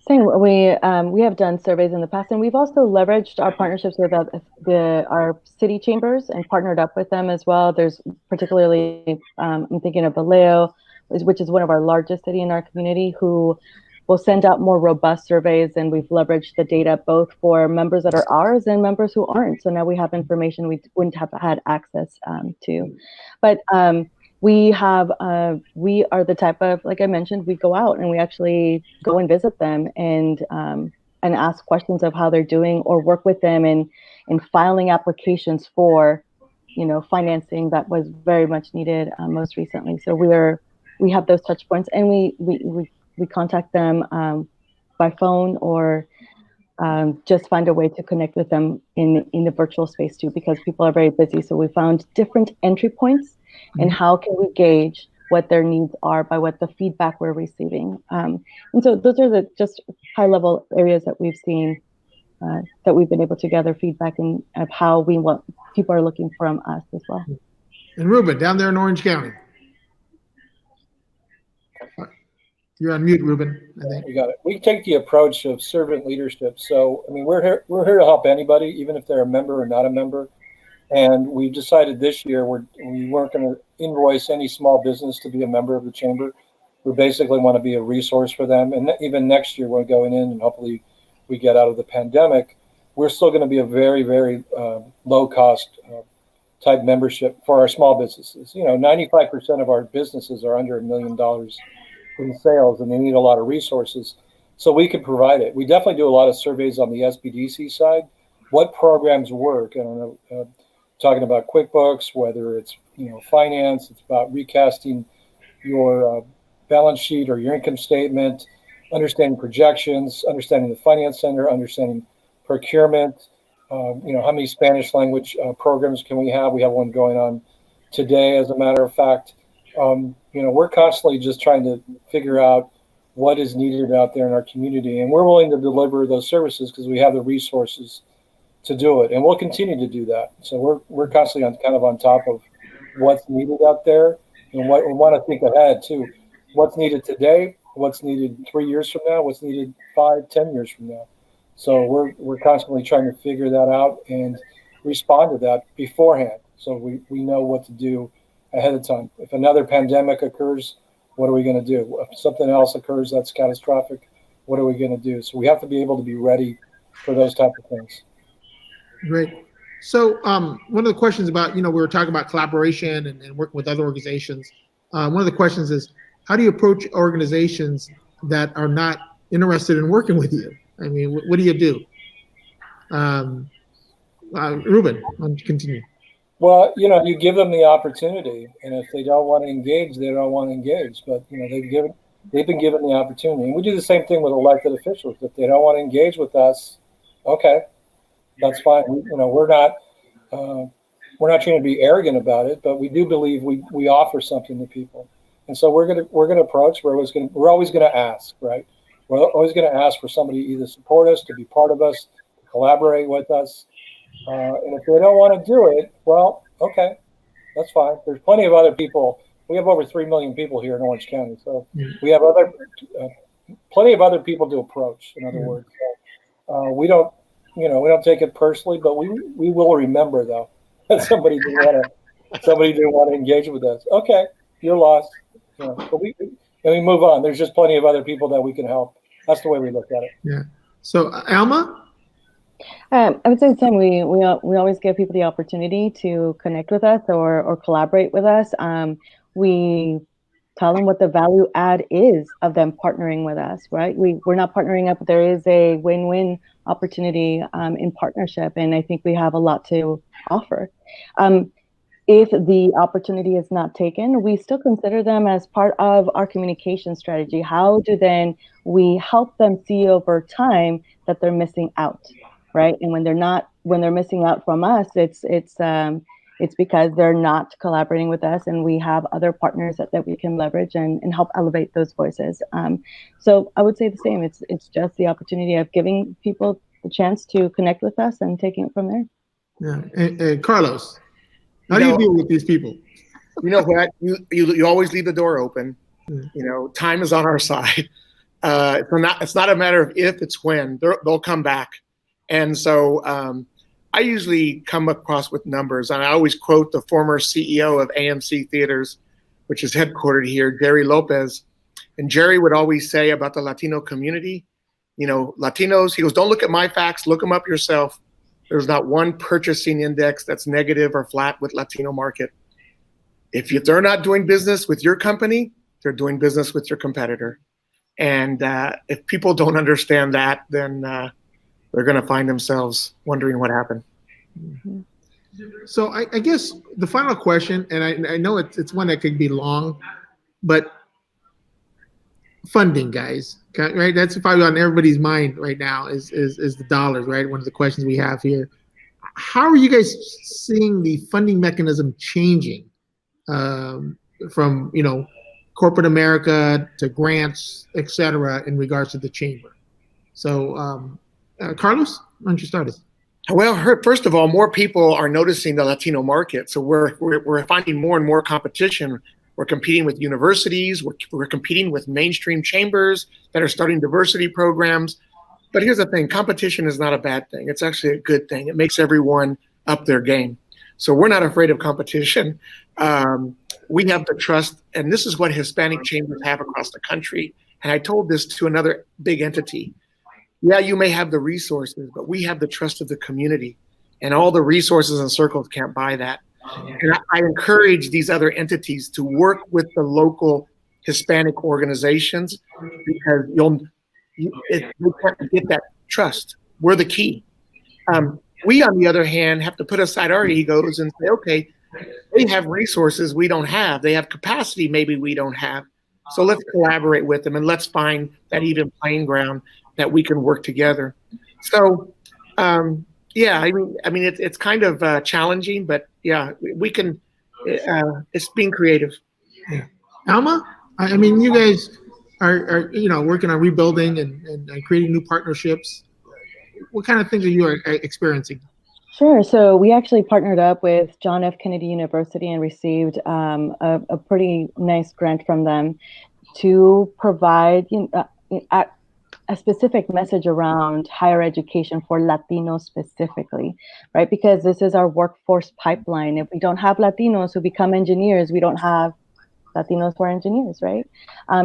Same. We have done surveys in the past, and we've also leveraged our partnerships with our city chambers and partnered up with them as well. There's particularly, I'm thinking of Vallejo, which is one of our largest city in our community, who will send out more robust surveys, and we've leveraged the data both for members that are ours and members who aren't. So now we have information we wouldn't have had access to. But we are the type of, like I mentioned, we go out and we actually go and visit them and ask questions of how they're doing, or work with them in filing applications for, financing that was very much needed most recently. So we have those touch points, and we contact them by phone, or just find a way to connect with them in the virtual space too, because people are very busy. So we found different entry points and how can we gauge what their needs are by what the feedback we're receiving. And so those are the just high level areas that we've seen, that we've been able to gather feedback and of how we want people are looking from us as well. And Ruben, down there in Orange County. You're on mute, Ruben, I think. You got it. We take the approach of servant leadership. So, I mean, we're here to help anybody, even if they're a member or not a member. And we decided this year we weren't going to invoice any small business to be a member of the chamber. We basically want to be a resource for them. And even next year, we're going in, and hopefully we get out of the pandemic, we're still going to be a very, very low cost type membership for our small businesses. 95% of our businesses are under $1 million in sales, and they need a lot of resources. So we could provide it. We definitely do a lot of surveys on the SBDC side. What programs work? I don't know, talking about QuickBooks, whether it's finance, it's about recasting your balance sheet or your income statement, understanding projections, understanding the finance center, understanding procurement. How many Spanish language programs can we have? We have one going on today, as a matter of fact. We're constantly just trying to figure out what is needed out there in our community, and we're willing to deliver those services because we have the resources to do it, and we'll continue to do that. So we're constantly on top of what's needed out there, and what we want to think ahead too. What's needed today, what's needed 3 years from now, what's needed 5, 10 years from now. So we're constantly trying to figure that out and respond to that beforehand, so we know what to do ahead of time. If another pandemic occurs, what are we going to do? If something else occurs that's catastrophic, what are we going to do? So we have to be able to be ready for those type of things. Great. So one of the questions about, we were talking about collaboration and working with other organizations. One of the questions is, how do you approach organizations that are not interested in working with you? I mean, what do you do? Ruben, why don't you continue? Well, you give them the opportunity, and if they don't want to engage, they don't want to engage. But they've been given the opportunity, and we do the same thing with elected officials. If they don't want to engage with us, okay, that's fine. We're not trying to be arrogant about it, but we do believe we offer something to people, and so we're gonna approach. We're always gonna ask, right? We're always gonna ask for somebody to either support us, to be part of us, to collaborate with us. And if they don't want to do it, well, okay, that's fine. There's plenty of other people. We have over 3 million people here in Orange County, so we have plenty of other people to approach. In other words, we don't take it personally, but we will remember though that somebody didn't want to engage with us. Okay, you're lost. But we move on. There's just plenty of other people that we can help. That's the way we look at it. Yeah. So Alma. I would say the same. We always give people the opportunity to connect with us or collaborate with us. We tell them what the value add is of them partnering with us, right? We're not partnering up, but there is a win-win opportunity in partnership, and I think we have a lot to offer. If the opportunity is not taken, we still consider them as part of our communication strategy. How do then we help them see over time that they're missing out? Right, and when they're missing out from us, it's because they're not collaborating with us, and we have other partners that we can leverage and help elevate those voices. So I would say the same. It's just the opportunity of giving people the chance to connect with us and taking it from there. Yeah, and Carlos, how do you deal with these people? You know what? You always leave the door open. Time is on our side. It's not a matter of if, it's when. They'll come back. And so I usually come across with numbers, and I always quote the former CEO of AMC Theaters, which is headquartered here, Jerry Lopez. And Jerry would always say about the Latino community, Latinos, he goes, don't look at my facts, look them up yourself. There's not one purchasing index that's negative or flat with Latino market. If they're not doing business with your company, they're doing business with your competitor. And if people don't understand that, then they're going to find themselves wondering what happened. Mm-hmm. So I guess the final question, and I know it's one that could be long, but funding, guys, right? That's probably on everybody's mind right now is the dollars, right? One of the questions we have here. How are you guys seeing the funding mechanism changing from, corporate America to grants, et cetera, in regards to the chamber? So, Carlos, why don't you start us? Well, first of all, more people are noticing the Latino market. So we're finding more and more competition. We're competing with universities. We're competing with mainstream chambers that are starting diversity programs. But here's the thing, competition is not a bad thing. It's actually a good thing. It makes everyone up their game. So we're not afraid of competition. We have the trust, and this is what Hispanic chambers have across the country. And I told this to another big entity. Yeah, you may have the resources, but we have the trust of the community, and all the resources and circles can't buy that. And I encourage these other entities to work with the local Hispanic organizations, because you can't get that trust. We're the key. We, on the other hand, have to put aside our egos and say, okay, they have resources we don't have. They have capacity maybe we don't have. So let's collaborate with them, and let's find that even playing ground that we can work together. So, yeah, I mean, it's kind of challenging, but yeah, we can. It's being creative. Yeah. Alma, I mean, you guys are working on rebuilding and creating new partnerships. What kind of things are you experiencing? Sure. So we actually partnered up with John F. Kennedy University and received a pretty nice grant from them to provide a specific message around higher education for Latinos specifically, right? Because this is our workforce pipeline. If we don't have Latinos who become engineers, we don't have Latinos who are engineers, right?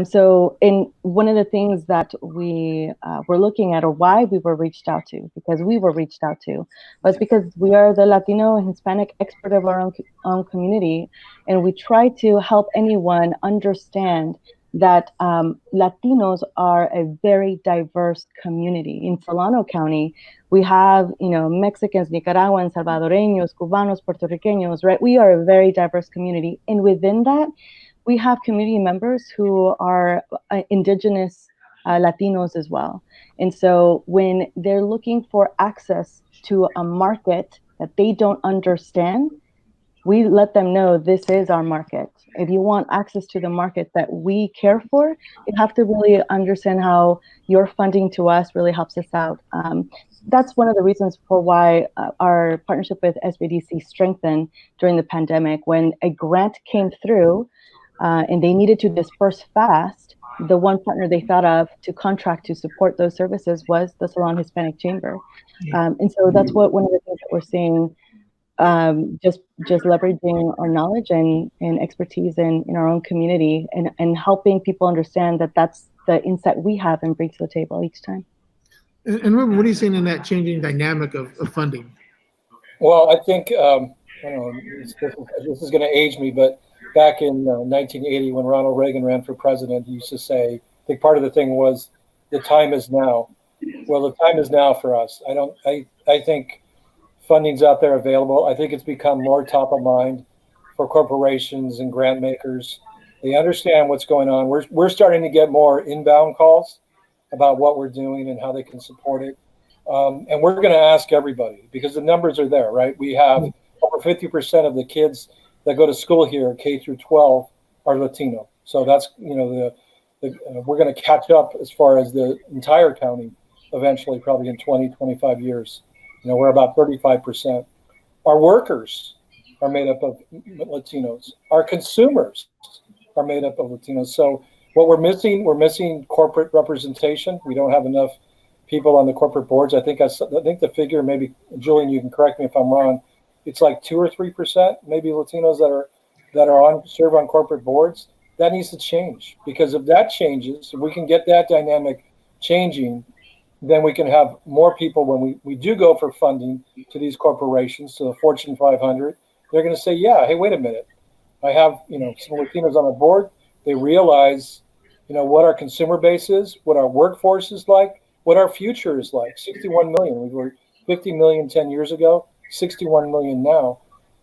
So in one of the things that we were looking at, or why we were reached out to, because we were reached out to, was because we are the Latino and Hispanic expert of our own community, and we try to help anyone understand that Latinos are a very diverse community. In Solano County, we have, Mexicans, Nicaraguans, Salvadoreños, Cubanos, Puerto Ricanos, right? We are a very diverse community. And within that, we have community members who are indigenous Latinos as well. And so when they're looking for access to a market that they don't understand, we let them know this is our market. If you want access to the market that we care for, you have to really understand how your funding to us really helps us out. That's one of the reasons for why our partnership with SBDC strengthened during the pandemic. When a grant came through and they needed to disperse fast, the one partner they thought of to contract to support those services was the Solano Hispanic Chamber. And so that's one of the things that we're seeing. Just leveraging our knowledge and expertise in our own community and helping people understand that that's the insight we have and bring to the table each time. And Ruben, what are you seeing in that changing dynamic of funding? Well, I think, this is going to age me, but back in 1980, when Ronald Reagan ran for president, he used to say, I think part of the thing was, the time is now. Well, the time is now for us. I think funding's out there available. I think it's become more top of mind for corporations and grant makers. They understand what's going on. We're starting to get more inbound calls about what we're doing and how they can support it. And we're going to ask everybody, because the numbers are there, right? We have over 50% of the kids that go to school here, K through 12, are Latino. So that's, we're going to catch up as far as the entire county eventually, probably in 20, 25 years. We're about 35%. Our workers are made up of Latinos. Our consumers are made up of Latinos. So what we're missing corporate representation. We don't have enough people on the corporate boards. I think the figure, maybe Julian, you can correct me if I'm wrong, it's like 2 or 3% maybe Latinos that serve on corporate boards. That needs to change, because if that changes, if we can get that dynamic changing, then we can have more people when we do go for funding to these corporations, to the Fortune 500. They're going to say, yeah, hey, wait a minute. I have, some Latinos on the board. They realize, what our consumer base is, what our workforce is like, what our future is like. 61 million. We were 50 million 10 years ago, 61 million now.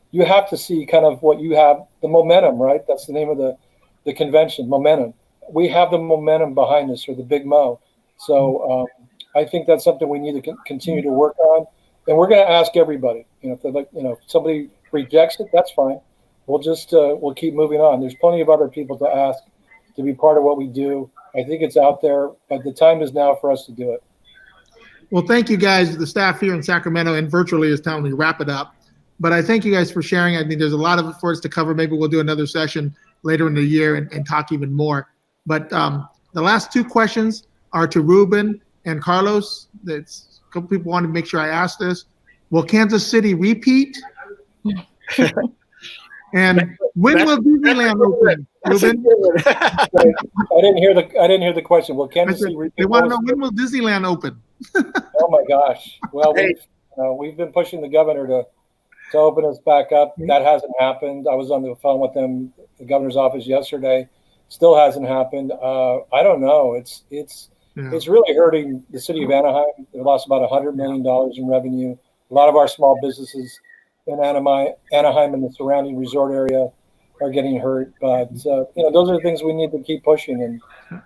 You have to see kind of what you have, the momentum, right? That's the name of the convention, momentum. We have the momentum behind us, or the big mo. So, I think that's something we need to continue to work on, and we're going to ask everybody. If they if somebody rejects it, that's fine. We'll just we'll keep moving on. There's plenty of other people to ask to be part of what we do. I think it's out there, but the time is now for us to do it. Well, thank you guys. The staff here in Sacramento and virtually is telling me to wrap it up. But I thank you guys for sharing. I think there's a lot of it for us to cover. Maybe we'll do another session later in the year and talk even more. But the last two questions are to Ruben and Carlos. That's a couple people wanted to make sure I ask this. Will Kansas City repeat? And when will Disneyland open, Ruben? I didn't hear the question. Will Kansas City repeat? They want to know, when will Disneyland open? Oh my gosh! Well, we've been pushing the governor to open us back up. That hasn't happened. I was on the phone with them, the governor's office, yesterday. Still hasn't happened. I don't know. It's really hurting the city of Anaheim. They lost about $100 million in revenue. A lot of our small businesses in Anaheim and the surrounding resort area are getting hurt. But those are the things we need to keep pushing, and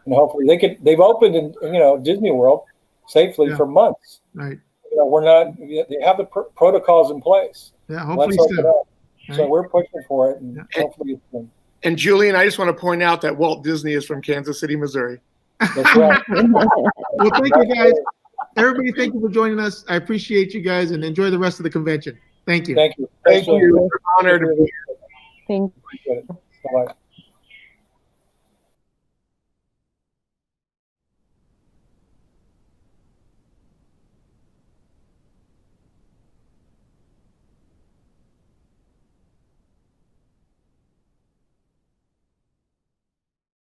hopefully they've opened in Disney World safely for months. Right. They have the protocols in place. Yeah, hopefully so. Right. So we're pushing for it, and hopefully it's been. And Julian, I just want to point out that Walt Disney is from Kansas City, Missouri. That's right. Well, thank you guys. everybody, thank you for joining us. I appreciate you guys, and enjoy the rest of the convention. Thank you. Thank you. Thank Julian. you. It's an honor to be here. Thank Appreciate it. Bye-bye.